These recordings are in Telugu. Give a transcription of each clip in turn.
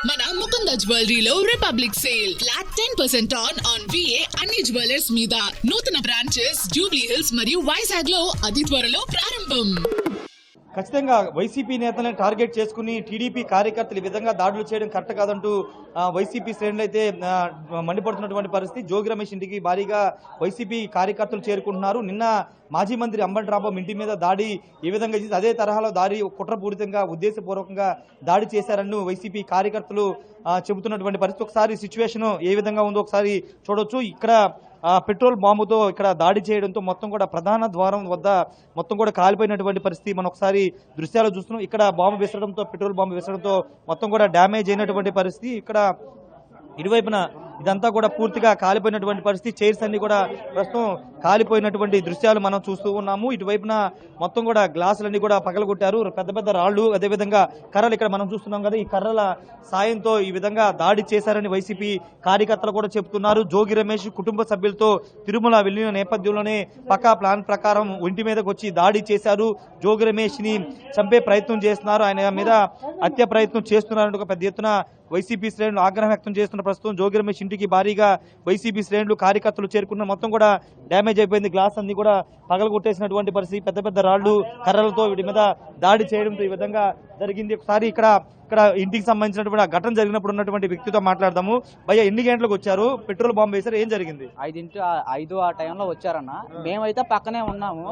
మన ముకుంద జ్యువెలరీలో republic sale flat 10% on VA అన్ని జ్యువెలర్స్ మీద నూతన బ్రాంచెస్ జూబ్లీ హిల్స్ మరియు వైజాగ్ లో అతి త్వరలో ప్రారంభం. ఖచ్చితంగా వైసీపీ నేతలను టార్గెట్ చేసుకుని టీడీపీ కార్యకర్తలు ఈ విధంగా దాడులు చేయడం కరెక్ట్ కాదంటూ వైసీపీ శ్రేణులు అయితే మండిపడుతున్నటువంటి పరిస్థితి. జోగి రమేష్ ఇంటికి భారీగా వైసీపీ కార్యకర్తలు చేరుకుంటున్నారు. నిన్న మాజీ మంత్రి అంబటి రాంబాబు ఇంటి మీద దాడి ఏ విధంగా చేసి అదే తరహాలో దాడి కుట్రపూరితంగా ఉద్దేశపూర్వకంగా దాడి చేశారని వైసీపీ కార్యకర్తలు చెబుతున్నటువంటి పరిస్థితి. ఒకసారి సిచ్యువేషన్ ఏ విధంగా ఉందో ఒకసారి చూడొచ్చు. ఇక్కడ పెట్రోల్ బాంబుతో ఇక్కడ దాడి చేయడంతో మొత్తం కూడా ప్రధాన ద్వారం వద్ద మొత్తం కూడా కాలిపోయినటువంటి పరిస్థితి మనం ఒకసారి దృశ్యాలు చూస్తున్నాం. ఇక్కడ బాంబు విసరడంతో పెట్రోల్ బాంబు విసరడంతో మొత్తం కూడా డ్యామేజ్ అయినటువంటి పరిస్థితి. ఇక్కడ ఇరువైపున ఇదంతా కూడా పూర్తిగా కాలిపోయినటువంటి పరిస్థితి. చైర్స్ అన్ని కూడా ప్రస్తుతం కాలిపోయినటువంటి దృశ్యాలు మనం చూస్తూ ఉన్నాము. ఇటువైపున మొత్తం కూడా గ్లాసులన్నీ కూడా పగలగొట్టారు. పెద్ద పెద్ద రాళ్లు అదేవిధంగా కర్రలు ఇక్కడ మనం చూస్తున్నాం కదా. ఈ కర్రల సాయంతో ఈ విధంగా దాడి చేశారని వైసీపీ కార్యకర్తలు కూడా చెబుతున్నారు. జోగి రమేష్ కుటుంబ సభ్యులతో తిరుమల వెళ్లిన నేపథ్యంలోనే పక్కా ప్లాన్ ప్రకారం ఒంటి మీదకి వచ్చి దాడి చేశారు. జోగి రమేష్ ని చంపే ప్రయత్నం చేస్తున్నారు, ఆయన మీద హత్య ప్రయత్నం చేస్తున్నారంటూ ఒక పెద్ద ఎత్తున వైసీపీ శ్రేణులు ఆగ్రహం వ్యక్తం చేస్తున్న ప్రస్తుతం జోగి రమేష్ ఇంటికి భారీగా వైసీపీ శ్రేణులు కార్యకర్తలు చేరుకున్న మొత్తం కూడా డ్యామేజ్ అయిపోయింది. గ్లాస్ అన్ని కూడా పగలగొట్టేసినటువంటి పరిస్థితి. పెద్ద పెద్ద రాళ్లు కర్రలతో వీటి మీద దాడి చేయడంతో ఈ విధంగా జరిగింది. ఒకసారి ఇక్కడ ఇంటికి సంబంధించినటువంటి ఘటన జరిగినప్పుడు ఉన్నటువంటి వ్యక్తితో మాట్లాడదాము. భయ్య, ఎన్ని గంటలకు వచ్చారు? పెట్రోల్ బాంబు వేశారు, ఏం జరిగింది? 5 ఆ టైంలో వచ్చారన్న. మేమైతే పక్కనే ఉన్నాము.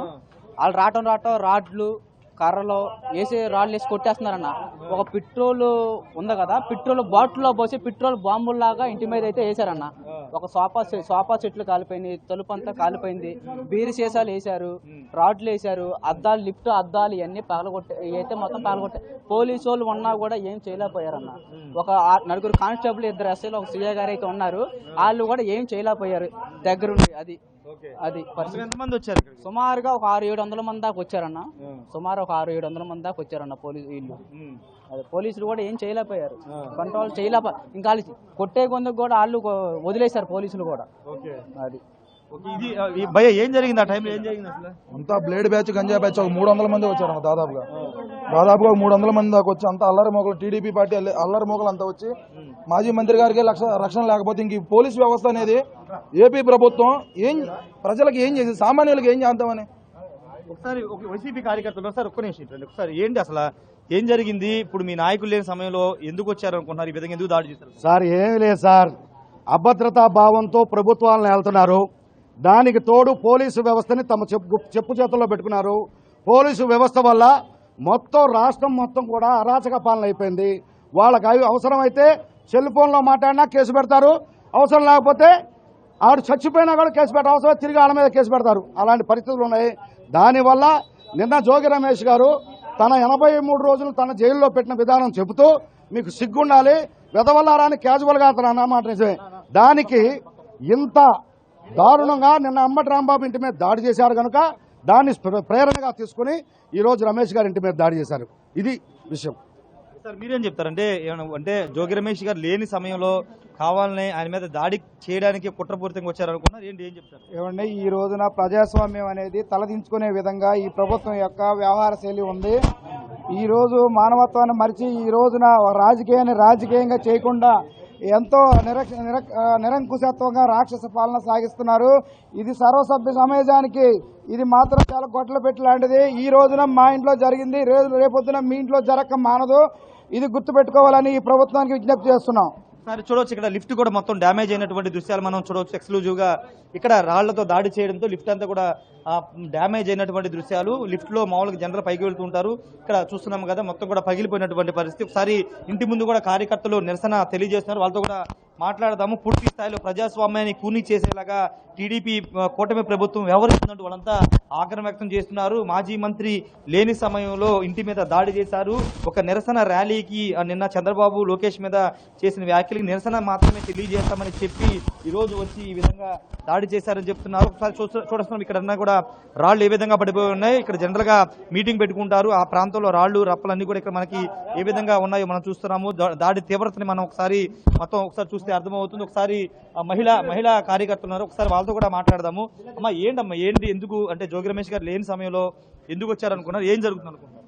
వాళ్ళు రావటం రాడ్లు కర్రలో వేసి రాళ్ళు వేసి కొట్టేస్తున్నారన్న. ఒక పెట్రోల్ ఉంది కదా, పెట్రోల్ బాటిల్లో పోసి పెట్రోల్ బాంబుల్లాగా ఇంటి మీద అయితే వేసారన్న. ఒక సోఫా సెట్లు కాలిపోయింది, తలుపు అంతా కాలిపోయింది, బీరి సీసాలు వేసారు, రాడ్లు వేసారు, అద్దాలు లిఫ్ట్ అద్దాలు ఇవన్నీ అయితే మొత్తం పగలగొట్టే. పోలీసు వాళ్ళు ఉన్నా కూడా ఏం చేయలేకపోయారన్న. ఒక 4 కానిస్టేబుల్ 2 SIలు ఒక CA గారు అయితే ఉన్నారు, వాళ్ళు కూడా ఏం చేయలేకపోయారు దగ్గరుండి. అది ఎంతమంది వచ్చారు? సుమారుగా ఒక 600-700 మంది దాకా వచ్చారన్న. సుమారు ఒక 600-700 మంది దాకా వచ్చారన్న వీళ్ళు. అదే పోలీసులు కూడా ఏం చేయలేకపోయారు, కంట్రోల్ ఇంకా కొట్టే కొందుకు కూడా వాళ్ళు వదిలేశారు పోలీసులు కూడా. అది భయ, ఏం జరిగింది ఆ టైంలో? ఏం జరిగింది అసలు? అంతా బ్లేడ్ బ్యాచ్ గంజా బ్యాచ్ ఒక 300 మంది వచ్చారు దాదాపుగా 300 మంది దాకా వచ్చి అంతా అల్లరి మోకలు, టీడీపీ పార్టీ అల్లరి మోకలు అంతా వచ్చి మాజీ మంత్రి గారికి రక్షణ లేకపోతే ఇంక పోలీసు వ్యవస్థ అనేది ఏపీ ప్రభుత్వం ప్రజలకు ఏం చేసి సామాన్యులకు ఏం చేద్దామని. ఒకసారి వైసీపీ కార్యకర్తలు సార్ ఒక్క నిమిషం ఒకసారి ఏంటి అసలు ఏం జరిగింది? ఇప్పుడు మీ నాయకులు లేని సమయంలో ఎందుకు వచ్చారు అనుకుంటున్నారు? ఈ విధంగా ఎందుకు దాడి చేశారు? సార్ ఏమీ లేదు సార్, అభద్రతా భావంతో ప్రభుత్వాలను వెళ్తున్నారు. దానికి తోడు పోలీసు వ్యవస్థని తమ చెప్పు చేతుల్లో పెట్టుకున్నారు. పోలీసు వ్యవస్థ వల్ల మొత్తం రాష్ట్రం మొత్తం కూడా అరాచక పాలన అయిపోయింది. వాళ్ళకి అవసరమైతే సెల్ ఫోన్లో మాట్లాడినా కేసు పెడతారు, అవసరం లేకపోతే ఆవిడ చచ్చిపోయినా కూడా కేసు పెట్టారు, అవసరం తిరిగి వాళ్ళ మీద కేసు పెడతారు. అలాంటి పరిస్థితులు ఉన్నాయి. దానివల్ల నిన్న జోగి రమేష్ గారు తన 83 రోజులు తన జైల్లో పెట్టిన విధానం చెబుతూ మీకు సిగ్గుండాలి, వెదవల్లారాని క్యాజువల్గా అతను అన్నమాట నిజమే. దానికి ఇంత దారుణంగా నిన్న అంబటి రాంబాబు ఇంటి మీద దాడి చేశారు కనుక దాన్ని ప్రేరణగా తీసుకుని ఈరోజు రమేష్ గారి ఇంటి మీద దాడి చేశారు. ఇది విషయం. సార్ మీరేం చెప్తారంటే అంటే జోగి రమేష్ గారు లేని సమయంలో కావాలని ఆయన మీద దాడి చేయడానికి కుట్రపూరితంగా వచ్చారు అనుకున్నారు, ఏంటి ఏం చెప్తారు? ఏమండి, ఈ రోజున ప్రజాస్వామ్యం అనేది తలదించుకునే విధంగా ఈ ప్రభుత్వం యొక్క వ్యవహార శైలి ఉంది. ఈ రోజు మానవత్వాన్ని మరిచి ఈ రోజున రాజకీయాన్ని రాజకీయంగా చేయకుండా ఎంతో నిరంకుశత్వంగా రాక్షస పాలన సాగిస్తున్నారు. ఇది సర్వసభ్య సమాజానికి ఇది మాత్రం చాలా గొడ్డలు పెట్టి లాంటిది. ఈ రోజున మా ఇంట్లో జరిగింది, రేపొద్దున మీ ఇంట్లో జరగక మానదు. ఇది గుర్తుపెట్టుకోవాలని ఈ ప్రభుత్వానికి విజ్ఞప్తి చేస్తున్నాం. సార్ చూడవచ్చు, ఇక్కడ లిఫ్ట్ కూడా మొత్తం డ్యామేజ్ అయినటువంటి దృశ్యాలు మనం చూడవచ్చు. ఎక్స్క్లూజివ్ గా ఇక్కడ రాళ్లతో దాడి చేయడంతో లిఫ్ట్ అంతా కూడా డ్యామేజ్ అయినటువంటి దృశ్యాలు. లిఫ్ట్ లో మామూలుగా జనరల్ పైకి వెళ్తూ ఉంటారు, ఇక్కడ చూస్తున్నాం కదా మొత్తం కూడా పగిలిపోయినటువంటి పరిస్థితి. ఒకసారి ఇంటి ముందు కూడా కార్యకర్తలు నిరసన తెలియజేస్తున్నారు, వాళ్ళతో కూడా మాట్లాడదాము. పూర్తి స్థాయిలో ప్రజాస్వామ్యాన్ని కూనీ చేసేలాగా టీడీపీ కూటమి ప్రభుత్వం వ్యవహరిస్తున్నట్టు వాళ్ళంతా ఆగ్రహం వ్యక్తం చేస్తున్నారు. మాజీ మంత్రి లేని సమయంలో ఇంటి మీద దాడి చేశారు. ఒక నిరసన ర్యాలీకి నిన్న చంద్రబాబు లోకేష్ మీద చేసిన వ్యాఖ్యలకి నిరసన మాత్రమే తెలియజేస్తామని చెప్పి ఈ రోజు వచ్చి ఈ విధంగా దాడి చేశారని చెప్తున్నారు. ఒకసారి చూస్తున్నాం ఇక్కడ కూడా రాళ్లు ఏ విధంగా పడిపోయి ఉన్నాయి. ఇక్కడ జనరల్ గా మీటింగ్ పెట్టుకుంటారు, ఆ ప్రాంతంలో రాళ్లు రప్పలన్నీ కూడా ఇక్కడ మనకి ఏ విధంగా ఉన్నాయో మనం చూస్తున్నాము. దాడి తీవ్రతని మనం ఒకసారి చూస్తే అర్థమవుతుంది. ఒకసారి మహిళా కార్యకర్తలు ఉన్నారు, ఒకసారి వాళ్ళతో కూడా మాట్లాడదాము. అమ్మా ఏంటి ఎందుకు అంటే జోగి రమేష్ గారు లేని సమయంలో ఎందుకు వచ్చారనుకున్నారు, ఏం జరుగుతుంది అనుకున్నారు?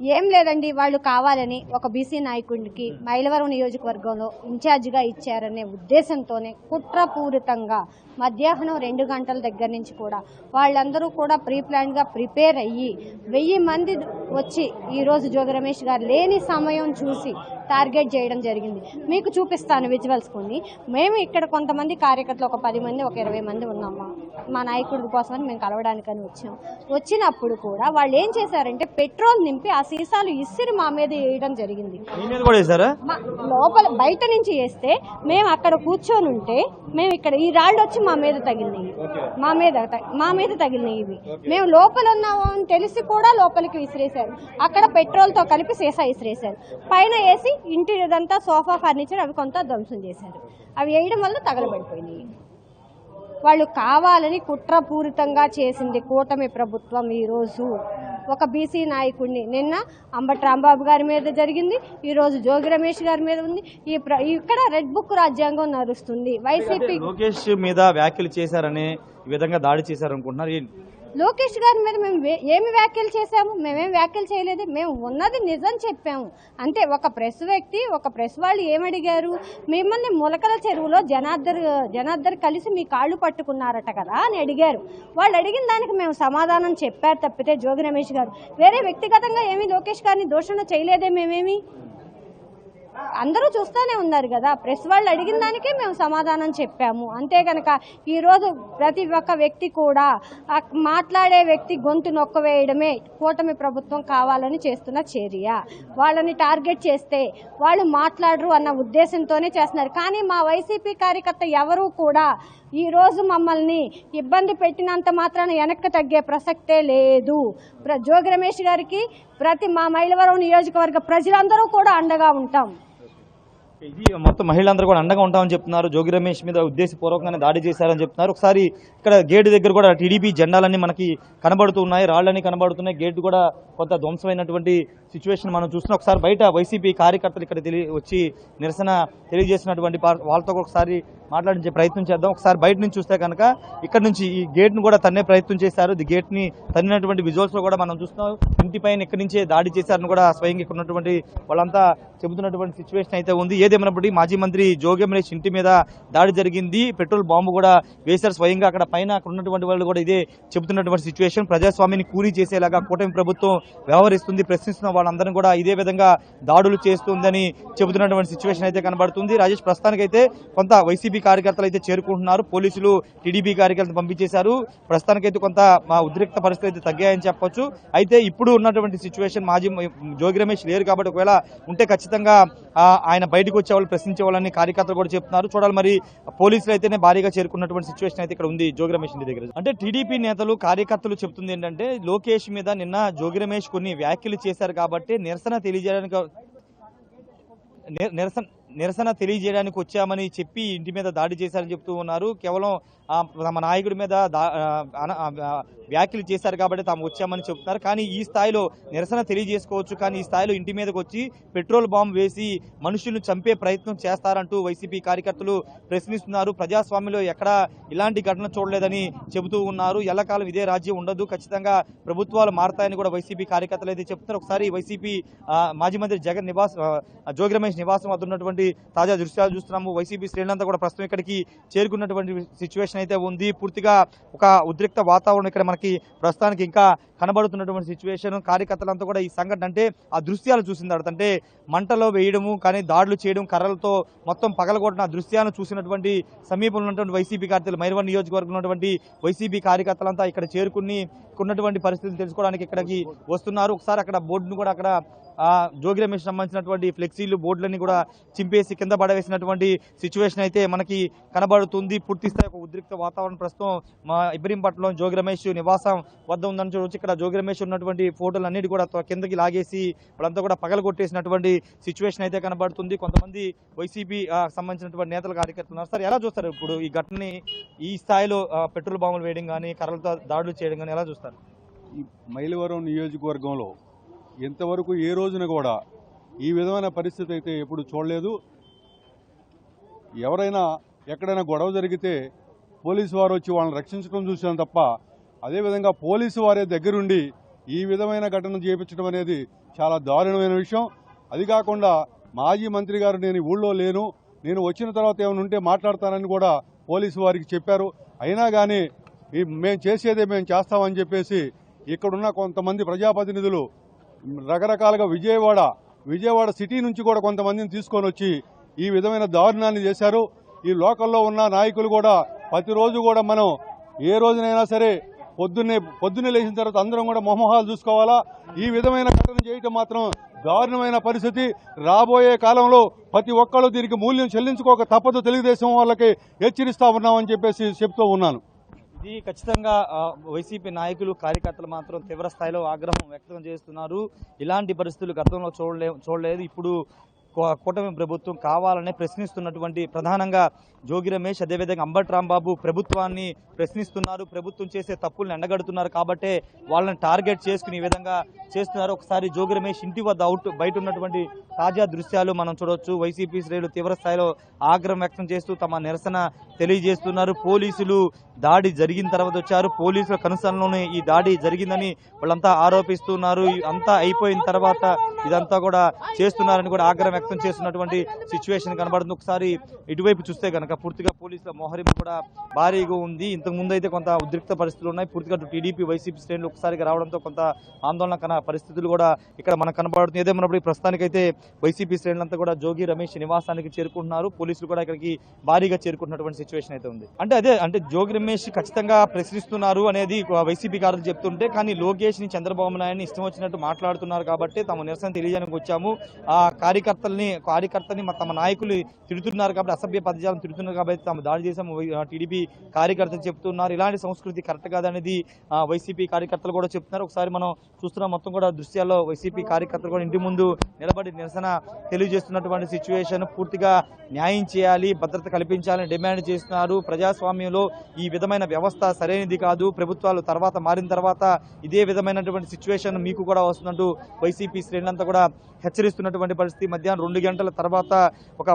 ఏం లేదండి, వాళ్ళు కావాలని ఒక బీసీ నాయకుడికి మైలవరం నియోజకవర్గంలో ఇన్ఛార్జిగా ఇచ్చారనే ఉద్దేశంతోనే కుట్రపూరితంగా మధ్యాహ్నం 2 గంటల దగ్గర నుంచి కూడా వాళ్ళందరూ కూడా ప్రీప్లాన్గా ప్రిపేర్ అయ్యి 1000 మంది వచ్చి ఈరోజు జోగి రమేష్ గారు లేని సమయం చూసి టార్గెట్ చేయడం జరిగింది. మీకు చూపిస్తాను విజువల్స్ కొన్ని. మేము ఇక్కడ కొంతమంది కార్యకర్తలు ఒక 10 మంది ఒక 20 మంది ఉన్నాము. మా నాయకుడి కోసమని మేము కలవడానికని వచ్చాం. వచ్చినప్పుడు కూడా వాళ్ళు ఏం చేశారంటే పెట్రోల్ నింపి ఆ సీసాలు ఇసిరి మా మీద వేయడం జరిగింది. లోపల బయట నుంచి వేస్తే మేము అక్కడ కూర్చొని ఉంటే మేము ఇక్కడ ఈ రాళ్ళు వచ్చి మా మీద తగిలినాయి, మా మీద తగిలినాయి. ఇవి మేము లోపల ఉన్నాము అని తెలిసి కూడా లోపలికి విసిరేశారు. అక్కడ పెట్రోల్ తో కలిపి సీసా విసిరేశారు. పైన వేసి ఇంటిదంతా సోఫా ఫర్నిచర్ అవి కొంత ధ్వంసం చేశారు. అవి వేయడం వల్ల తగలబడిపోయినాయి. వాళ్ళు కావాలని కుట్రపూరితంగా చేసింది కూటమి ప్రభుత్వం. ఈరోజు ఒక బీసీ నాయకుడిని నిన్న అంబటి రాంబాబు గారి మీద జరిగింది, ఈరోజు జోగి రమేష్ గారి మీద ఉంది. ఇక్కడ రెడ్ బుక్ రాజ్యాంగం నడుస్తుంది. వైసీపీ లోకేష్ మీద వ్యాఖ్యలు చేశారని ఈ విధంగా దాడి చేశారనుకుంటున్నారు. లోకేష్ గారి మీద మేము ఏమి వ్యాఖ్యలు చేశాము? మేమేం వ్యాఖ్యలు చేయలేదు. మేము ఉన్నది నిజం చెప్పాము అంతే. ఒక ప్రెస్ వాళ్ళు ఏమడిగారు? మిమ్మల్ని ములకల చెరువులో జనార్దర్ కలిసి మీ కాళ్ళు పట్టుకున్నారట కదా అని అడిగారు. వాళ్ళు అడిగిన దానికి మేము సమాధానం చెప్పారు తప్పితే జోగి రమేష్ గారు వేరే వ్యక్తిగతంగా ఏమీ లోకేష్ గారిని దూషణ చేయలేదే. మేమేమి అందరూ చూస్తూనే ఉన్నారు కదా. ప్రెస్ వాళ్ళు అడిగిన దానికే మేము సమాధానం చెప్పాము అంతే. కనుక ఈరోజు ప్రతి ఒక్క వ్యక్తి కూడా మాట్లాడే వ్యక్తి గొంతు నొక్కవేయడమే కూటమి ప్రభుత్వం కావాలని చేస్తున్న చర్య. వాళ్ళని టార్గెట్ చేస్తే వాళ్ళు మాట్లాడరు అన్న ఉద్దేశంతోనే చేస్తున్నారు. కానీ మా వైసీపీ కార్యకర్త ఎవరూ కూడా ఈరోజు మమ్మల్ని ఇబ్బంది పెట్టినంత మాత్రాన వెనక్కి తగ్గే ప్రసక్తే లేదు. జోగి రమేష్ గారికి మా మైలవరం నియోజకవర్గ ప్రజలందరూ కూడా అండగా ఉంటాం. ఇది మొత్తం మహిళలందరూ కూడా అండగా ఉంటామని చెప్తున్నారు. జోగి రమేష్ మీద ఉద్దేశపూర్వకంగానే దాడి చేశారని చెప్తున్నారు. ఒకసారి ఇక్కడ గేటు దగ్గర కూడా టీడీపీ జెండాలన్నీ మనకి కనబడుతూ ఉన్నాయి, రాళ్లన్నీ కనబడుతున్నాయి. గేటు కూడా కొంత ధ్వంసమైనటువంటి సిచ్యువేషన్ మనం చూస్తున్నాం. ఒకసారి బయట వైసీపీ కార్యకర్తలు ఇక్కడ వచ్చి నిరసన తెలియజేసినటువంటి వాళ్ళతో ఒకసారి మాట్లాడించే ప్రయత్నం చేద్దాం. ఒకసారి బయట నుంచి చూస్తే కనుక ఇక్కడ నుంచి ఈ గేట్ను కూడా తన్నే ప్రయత్నం చేశారు. ఈ గేట్ని తన్నినటువంటి విజువల్స్ లో కూడా మనం చూస్తున్నాం. ఇంటిపైన ఇక్కడి నుంచే దాడి చేశారని కూడా స్వయంగా ఇక్కడ ఉన్నటువంటి వాళ్ళంతా చెబుతున్నటువంటి సిచ్యువేషన్ అయితే ఉంది. ఏదేమైనప్పటికీ మాజీ మంత్రి జోగి రమేష్ ఇంటి మీద దాడి జరిగింది, పెట్రోల్ బాంబు కూడా వేశారు స్వయంగా. అక్కడ పైన అక్కడ ఉన్నటువంటి వాళ్ళు కూడా ఇదే చెబుతున్నటువంటి సిచ్యువేషన్. ప్రజాస్వామ్యాన్ని కూలీ చేసేలాగా కూటమి ప్రభుత్వం వ్యవహరిస్తుంది, ప్రశ్నిస్తున్న వాళ్ళందరూ కూడా ఇదే విధంగా దాడులు చేస్తుందని చెబుతున్నటువంటి సిచ్యువేషన్ అయితే కనబడుతుంది. రాజేష్, ప్రస్తుతానికైతే కొంత వైసీపీ కార్యకర్తలు అయితే చేరుకుంటున్నారు. పోలీసులు టీడీపీ కార్యకర్తలు పంపించేశారు. ప్రస్తుతానికైతే కొంత ఉద్రిక్త పరిస్థితులు అయితే తగ్గాయని చెప్పొచ్చు. అయితే ఇప్పుడు ఉన్నటువంటి సిచ్యువేషన్ జోగి రమేష్ లేరు కాబట్టి ఒకవేళ ఉంటే ఖచ్చితంగా ఆయన బయటకు వచ్చేవాళ్ళు ప్రశ్నించే వాళ్ళని కార్యకర్తలు కూడా చెప్తున్నారు. చూడాలి మరి. పోలీసులు అయితేనే భారీగా చేరుకున్నటువంటి సిచ్యువేషన్ అయితే ఇక్కడ ఉంది జోగి రమేష్ ఇంటి దగ్గర. అంటే టీడీపీ నేతలు కార్యకర్తలు చెప్తుంది ఏంటంటే లోకేష్ మీద నిన్న జోగి రమేష్ కొన్ని వ్యాఖ్యలు చేశారు కాబట్టి నిరసన తెలియజేయడానికి వచ్చామని చెప్పి ఇంటి మీద దాడి చేశారని చెప్తూ ఉన్నారు. కేవలం తమ నాయకుడి మీద వ్యాఖ్యలు చేశారు కాబట్టి తాము వచ్చామని చెప్తున్నారు. కానీ ఈ స్థాయిలో నిరసన తెలియజేసుకోవచ్చు, కానీ ఈ స్థాయిలో ఇంటి మీదకి వచ్చి పెట్రోల్ బాంబు వేసి మనుషులను చంపే ప్రయత్నం చేస్తారంటూ వైసీపీ కార్యకర్తలు ప్రశ్నిస్తున్నారు. ప్రజాస్వామ్యంలో ఎక్కడా ఇలాంటి ఘటన చూడలేదని చెబుతూ ఉన్నారు. ఎల్లకాలం ఇదే రాజ్యం ఉండదు, ఖచ్చితంగా ప్రభుత్వాలు మారతాయని కూడా వైసీపీ కార్యకర్తలు అయితే చెప్తున్నారు. ఒకసారి వైసీపీ మాజీ మంత్రి జోగి రమేష్ నివాసం వద్ద ఉన్నటువంటి తాజా దృశ్యాలు చూస్తున్నాము. వైసీపీ శ్రేణులంతా కూడా ప్రస్తుతం ఇక్కడికి చేరుకున్నటువంటి సిచ్యువేషన్ అయితే ఉంది. పూర్తిగా ఒక ఉద్రిక్త వాతావరణం ఇక్కడ మనకి ప్రస్తుతానికి ఇంకా కనబడుతున్నటువంటి సిచ్యువేషన్. కార్యకర్తలంతా కూడా ఈ సంఘటన అంటే ఆ దృశ్యాలు చూసిన తర్వాత అంటే మంటలో వేయడము, కానీ దాడులు చేయడం, కర్రలతో మొత్తం పగలగొట్టిన దృశ్యాలను చూసినటువంటి సమీపంలో ఉన్నటువంటి వైసీపీ కార్యకర్తలు మైలవరం నియోజకవర్గంలో ఉన్నటువంటి వైసీపీ కార్యకర్తలంతా ఇక్కడ చేరుకుని ఉన్నటువంటి పరిస్థితులు తెలుసుకోవడానికి ఇక్కడికి వస్తున్నారు. ఒకసారి అక్కడ బోర్డును కూడా అక్కడ జోగి రమేష్ సంబంధించినటువంటి ఫ్లెక్సీలు బోర్డులన్నీ కూడా చింపేసి కింద పడవేసినటువంటి సిచ్యువేషన్ అయితే మనకి కనబడుతుంది. పూర్తిస్థాయి ఒక ఉద్రిక్త వాతావరణం ప్రస్తుతం మా ఇబ్రహీంపట్నంలో జోగి రమేష్ నివాసం వద్ద ఉందని చూడవచ్చు. ఇక్కడ జోగి రమేష్ ఉన్నటువంటి ఫోటోలు అన్నిటి కూడా కిందకి లాగేసి వాళ్ళంతా కూడా పగలగొట్టేసినటువంటి సిచ్యువేషన్ అయితే కనబడుతుంది. కొంతమంది వైసీపీ సంబంధించినటువంటి నేతల కార్యకర్తలు ఉన్నారు. సార్, ఎలా చూస్తారు ఇప్పుడు ఈ ఘటనని? ఈ స్థాయిలో పెట్రోల్ బాంబులు వేయడం కానీ కర్రలతో దాడులు చేయడం కానీ ఎలా చూస్తారు? ఈ మైలవరం నియోజకవర్గంలో ఇంతవరకు ఏ రోజున కూడా ఈ విధమైన పరిస్థితి అయితే ఎప్పుడు చూడలేదు. ఎవరైనా ఎక్కడైనా గొడవ జరిగితే పోలీసు వారు వచ్చి వాళ్ళని రక్షించడం చూసాం తప్ప అదేవిధంగా పోలీసు వారే దగ్గరుండి ఈ విధమైన ఘటన చేయించడం అనేది చాలా దారుణమైన విషయం. అది కాకుండా మాజీ మంత్రి గారు నేను ఊళ్ళో లేను, నేను వచ్చిన తర్వాత ఏమైనా ఉంటే మాట్లాడతానని కూడా పోలీసు వారికి చెప్పారు. అయినా కానీ మేము చేసేదే మేము చేస్తామని చెప్పేసి ఇక్కడున్న కొంతమంది ప్రజాప్రతినిధులు రకరకాలుగా విజయవాడ సిటీ నుంచి కూడా కొంతమందిని తీసుకొని వచ్చి ఈ విధమైన దారుణాన్ని చేశారు. ఈ లోకల్లో ఉన్న నాయకులు కూడా ప్రతిరోజు కూడా మనం ఏ రోజునైనా సరే పొద్దున్నే లేచిన తర్వాత అందరం కూడా మొహమొహాలు చూసుకోవాలా. ఈ విధమైన ఘటన చేయటం మాత్రం దారుణమైన పరిస్థితి. రాబోయే కాలంలో ప్రతి ఒక్కళ్ళు దీనికి మూల్యం చెల్లించుకోక తప్పదు. తెలుగుదేశం వాళ్ళకి హెచ్చరిస్తా ఉన్నామని చెప్పేసి చెప్తూ ఉన్నాను. ఇది ఖచ్చితంగా వైసీపీ నాయకులు కార్యకర్తలు మాత్రం తీవ్ర స్థాయిలో ఆగ్రహం వ్యక్తం చేస్తున్నారు. ఇలాంటి పరిస్థితులు గతంలో చూడలేదు. ఇప్పుడు కూటమి ప్రభుత్వం కావాలనే ప్రశ్నిస్తున్నటువంటి ప్రధానంగా జోగి రమేష్, అదేవిధంగా అంబటి రాంబాబు ప్రభుత్వాన్ని ప్రశ్నిస్తున్నారు. ప్రభుత్వం చేసే తప్పులను ఎండగడుతున్నారు కాబట్టే వాళ్ళని టార్గెట్ చేసుకుని ఈ విధంగా చేస్తున్నారు. ఒకసారి జోగి రమేష్ ఇంటి వద్ద బయట ఉన్నటువంటి తాజా దృశ్యాలు మనం చూడవచ్చు. వైసీపీ శ్రేణులు తీవ్ర స్థాయిలో ఆగ్రహం వ్యక్తం చేస్తూ తమ నిరసన తెలియజేస్తున్నారు. పోలీసులు దాడి జరిగిన తర్వాత వచ్చారు. పోలీసుల కనుసరణలోనే ఈ దాడి జరిగిందని వాళ్ళంతా ఆరోపిస్తున్నారు. అంతా అయిపోయిన తర్వాత ఇదంతా కూడా చేస్తున్నారని కూడా ఆగ్రహం వ్యక్తం చేస్తున్నటువంటి సిచ్యువేషన్ కనబడుతుంది. ఒకసారి ఇటువైపు చూస్తే కనుక పూర్తిగా పోలీసుల మోహరింపు కూడా భారీగా ఉంది. ఇంతకు ముందు అయితే కొంత ఉద్రిక్త పరిస్థితులు ఉన్నాయి. పూర్తిగా టీడీపీ వైసీపీ శ్రేణులు ఒకసారిగా రావడంతో కొంత ఆందోళన పరిస్థితులు కూడా ఇక్కడ మనకు కనబడుతుంది. ఏదేమన్నప్పుడు ప్రస్తుతానికైతే వైసీపీ శ్రేణులంతా కూడా జోగి రమేష్ నివాసానికి చేరుకుంటున్నారు. పోలీసులు కూడా ఇక్కడికి భారీగా చేరుకుంటున్నటువంటి సిచ్యువేషన్ అయితే ఉంది. అంటే జోగి రమేష్ ఖచ్చితంగా ప్రశ్నిస్తున్నారు అనేది వైసీపీ కార్యకర్తలు చెప్తుంటే, కానీ లోకేష్ ని చంద్రబాబు నాయుడిని ఇష్టం వచ్చినట్టు మాట్లాడుతున్నారు కాబట్టి తాము నిరసన తెలియజేయడానికి వచ్చాము. ఆ కార్యకర్తని తమ నాయకులు తిడుతున్నారు కాబట్టి, అసభ్య పదజాలం తిడుతున్నారు కాబట్టి తాము దాడి చేశాము టీడీపీ కార్యకర్తలు చెప్తున్నారు. ఇలాంటి సంస్కృతి కరెక్ట్ కాదనేది వైసీపీ కార్యకర్తలు కూడా చెప్తున్నారు. ఒకసారి మనం చూస్తున్నాం మొత్తం కూడా దృశ్యాల్లో వైసీపీ కార్యకర్తలు కూడా ఇంటి ముందు నిలబడి నిరసన తెలియజేస్తున్నటువంటి సిచ్యువేషన్. పూర్తిగా న్యాయం చేయాలి, భద్రత కల్పించాలని డిమాండ్ చేస్తున్నారు. ప్రజాస్వామ్యంలో ఈ విధమైన వ్యవస్థ సరైనది కాదు. ప్రభుత్వాలు తర్వాత మారిన తర్వాత ఇదే విధమైనటువంటి సిచ్యువేషన్ మీకు కూడా వస్తుందంటూ వైసీపీ శ్రేణులంతా కూడా హెచ్చరిస్తున్నటువంటి పరిస్థితి. మధ్యాహ్నం 2 గంటల తర్వాత ఒక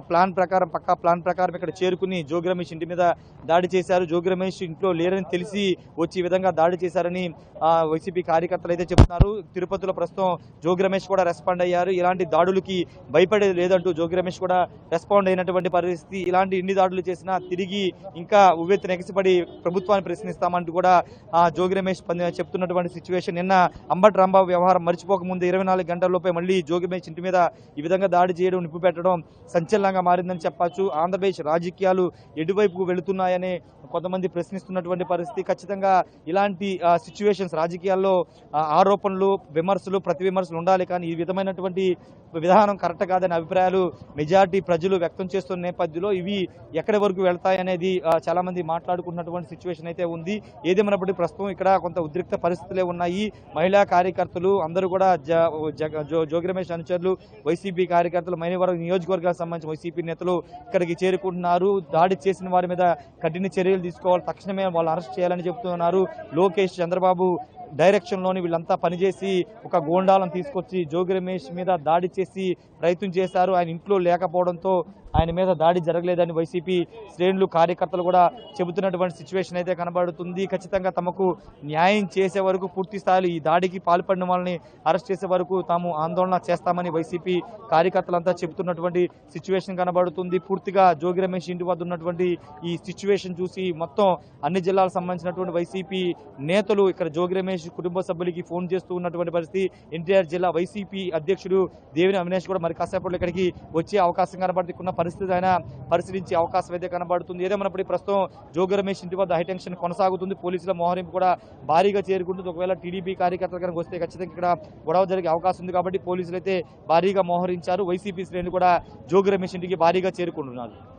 పక్కా ప్లాన్ ప్రకారం ఇక్కడ చేరుకుని జోగి రమేష్ ఇంటి మీద దాడి చేశారు. జోగి రమేష్ ఇంట్లో లేరని తెలిసి వచ్చి ఈ విధంగా దాడి చేశారని వైసీపీ కార్యకర్తలు అయితే చెప్తున్నారు. తిరుపతిలో ప్రస్తుతం జోగి రమేష్ కూడా రెస్పాండ్ అయ్యారు. ఇలాంటి దాడులకి భయపడేది లేదంటూ జోగి రమేష్ కూడా రెస్పాండ్ అయినటువంటి పరిస్థితి. ఇలాంటి ఎన్ని దాడులు చేసినా తిరిగి ఇంకా ఉవ్వెత్తున ఎగసిపడి ప్రభుత్వాన్ని ప్రశ్నిస్తామంటూ కూడా జోగి రమేష్ చెప్తున్నటువంటి సిచ్యువేషన్. నిన్న అంబటి రాంబాబు వ్యవహారం మర్చిపోకముందు 24 గంటల్లోపే మళ్ళీ జోగి రమేష్ ఇంటి మీద ఈ విధంగా దాడి చేయడం, నిప్పు పెట్టడం సంచలనంగా మారిందని చెప్పచ్చు. ఆంధ్రప్రదేశ్ రాజకీయాలు ఎటువైపుకు వెళుతున్నాయని కొంతమంది ప్రశ్నిస్తున్నటువంటి పరిస్థితి. ఖచ్చితంగా ఇలాంటి సిచ్యువేషన్స్ రాజకీయాల్లో ఆరోపణలు, విమర్శలు, ప్రతి విమర్శలు ఉండాలి, కానీ ఈ విధమైనటువంటి విధానం కరెక్ట్ కాదనే అభిప్రాయాలు మెజారిటీ ప్రజలు వ్యక్తం చేస్తున్న నేపథ్యంలో ఇవి ఎక్కడి వరకు వెళ్తాయనేది చాలా మంది మాట్లాడుకున్నటువంటి సిచ్యువేషన్ అయితే ఉంది. ఏదేమైనప్పటికీ ప్రస్తుతం ఇక్కడ కొంత ఉద్రిక్త పరిస్థితులే ఉన్నాయి. మహిళా కార్యకర్తలు అందరూ కూడా జోగి రమేష్ అనుచరులు, వైసీపీ కార్యకర్తలు, మైలవరం నియోజకవర్గానికి సంబంధించిన వైసీపీ నేతలు ఇక్కడికి చేరుకుంటున్నారు. దాడి చేసిన వారి మీద కఠిన చర్యలు తీసుకోవాలి, తక్షణమే వాళ్ళు అరెస్ట్ చేయాలని చెబుతున్నారు. లోకేష్, చంద్రబాబు డైరెక్షన్లోని వీళ్ళంతా పనిచేసి ఒక గోండాలను తీసుకొచ్చి జోగి రమేష్ మీద దాడి చేసి ప్రయత్నం చేశారు. ఆయన ఇంట్లో లేకపోవడంతో ఆయన మీద దాడి జరగలేదని వైసీపీ శ్రేణులు, కార్యకర్తలు కూడా చెబుతున్నటువంటి సిచ్యువేషన్ అయితే కనబడుతుంది. ఖచ్చితంగా తమకు న్యాయం చేసే వరకు, పూర్తి స్థాయిలో ఈ దాడికి పాల్పడిన వాళ్ళని అరెస్ట్ చేసే వరకు తాము ఆందోళన చేస్తామని వైసీపీ కార్యకర్తలంతా చెబుతున్నటువంటి సిచ్యువేషన్ కనబడుతుంది. పూర్తిగా జోగి రమేష్ ఇంటి వద్ద ఉన్నటువంటి ఈ సిచ్యువేషన్ చూసి మొత్తం అన్ని జిల్లాలకు సంబంధించినటువంటి వైసీపీ నేతలు ఇక్కడ జోగి రమేష్ కుటుంబ సభ్యులకి ఫోన్ చేస్తూ ఉన్నటువంటి పరిస్థితి. ఎన్టీఆర్ జిల్లా వైసీపీ అధ్యక్షుడు దేవిని అవినేష్ కూడా మరి కాసేపట్లో ఇక్కడికి వచ్చే అవకాశం కనబడుతున్న పరిస్థితి ఆయన పరిశీలించే అవకాశం అయితే కనబడుతుంది. ఏదేమన్నప్పటికీ ప్రస్తుతం జోగి రమేష్ ఇంటి వద్ద హైటెన్షన్ కొనసాగుతుంది. పోలీసుల మోహరింపు కూడా భారీగా చేరుకుంటుంది. ఒకవేళ టీడీపీ కార్యకర్తలు కనుక వస్తే ఖచ్చితంగా ఇక్కడ గొడవ జరిగే అవకాశం ఉంది కాబట్టి పోలీసులు అయితే భారీగా మోహరించారు. వైసీపీ శ్రేణులు కూడా జోగి రమేష్ ఇంటికి భారీగా చేరుకుంటున్నారు.